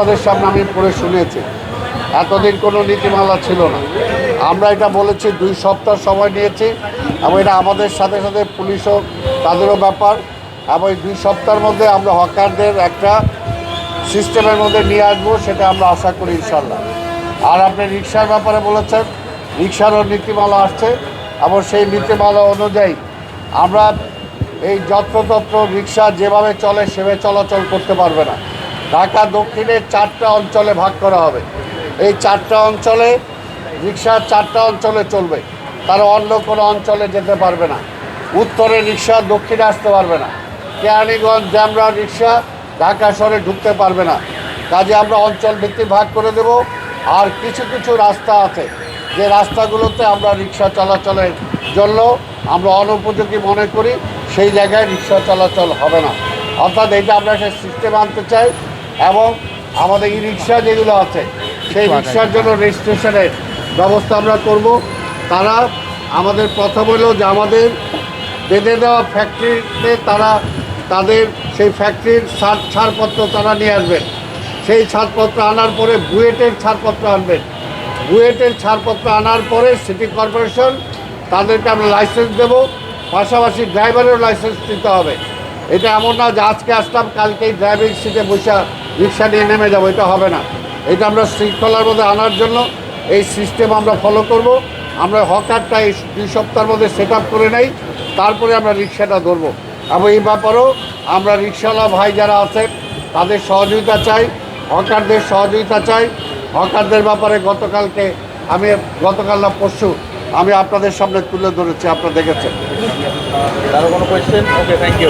আপনাদের সামনে আমি পড়ে শুনেছি। এতদিন কোনো নীতিমালা ছিল না। আমরা এটা বলেছি 2 সপ্তাহ সময় নিয়েছি, এবং এটা আমাদের সাথে সাথে পুলিশও তাদেরও ব্যাপার, এবং এই 2 সপ্তাহের মধ্যে আমরা হকারদের একটা সিস্টেমের মধ্যে নিয়ে আসবো, সেটা আমরা আশা করি ইনশাল্লাহ। আর আপনি রিক্সার ব্যাপারে বলেছেন, রিক্সারও নীতিমালা আসছে, এবং সেই নীতিমালা অনুযায়ী আমরা এই যত্রতত্র রিক্সা যেভাবে চলে সেভাবে চলাচল করতে পারবে না। ঢাকা দক্ষিণে 4টা অঞ্চলে ভাগ করা হবে। এই 4টা অঞ্চলে রিক্সা 4টা অঞ্চলে চলবে, তারা অন্য কোনো অঞ্চলে যেতে পারবে না। উত্তরে রিক্সা দক্ষিণে আসতে পারবে না। কেরানীগঞ্জ ড্যামরা রিক্সা ঢাকা শহরে ঢুকতে পারবে না। কাজে আমরা অঞ্চল ভিত্তিক ভাগ করে দেব। আর কিছু কিছু রাস্তা আছে, যে রাস্তাগুলোতে আমরা রিক্সা চলাচলের জন্য আমরা অনুপযোগী মনে করি, সেই জায়গায় রিক্সা চলাচল হবে না। অর্থাৎ এটা আমরা একটা সিস্টেম আনতে চাই, এবং আমাদের ই রিক্সা যেগুলো আছে সেই রিক্সার জন্য রেজিস্ট্রেশনের ব্যবস্থা আমরা করব। তারা আমাদের প্রথম হলো যে আমাদের বেঁধে দেওয়া ফ্যাক্টরিতে তারা তাদের সেই ফ্যাক্টরির ছাড়পত্র তারা নিয়ে আসবেন। সেই ছাড়পত্র আনার পরে বুয়েটের ছাড়পত্র আনবেন। বুয়েটের ছাড়পত্র আনার পরে সিটি কর্পোরেশন তাদেরকে আমরা লাইসেন্স দেবো, পাশাপাশি ড্রাইভারেরও লাইসেন্স দিতে হবে। এটা এমন না যে আজকে আসলাম কালকেই ড্রাইভিং সিটে বসে রিক্সা নিয়ে নেমে যাবো, এটা হবে না। এটা আমরা শৃঙ্খলার মধ্যে আনার জন্য এই সিস্টেম আমরা ফলো করব। আমরা হকারটা এই 2 সপ্তাহের মধ্যে সেট আপ করে নেই, তারপরে আমরা রিক্সাটা ধরবো। এবং এই ব্যাপারেও আমরা রিক্সাওয়ালা ভাই যারা আছেন তাদের সহযোগিতা চাই, হকারদের সহযোগিতা চাই। হকারদের ব্যাপারে গতকাল না পরশু আমি আপনাদের সামনে তুলে ধরেছি, আপনারা দেখেছেন। আরো কোনো কোয়েশ্চেন? Okay, thank you.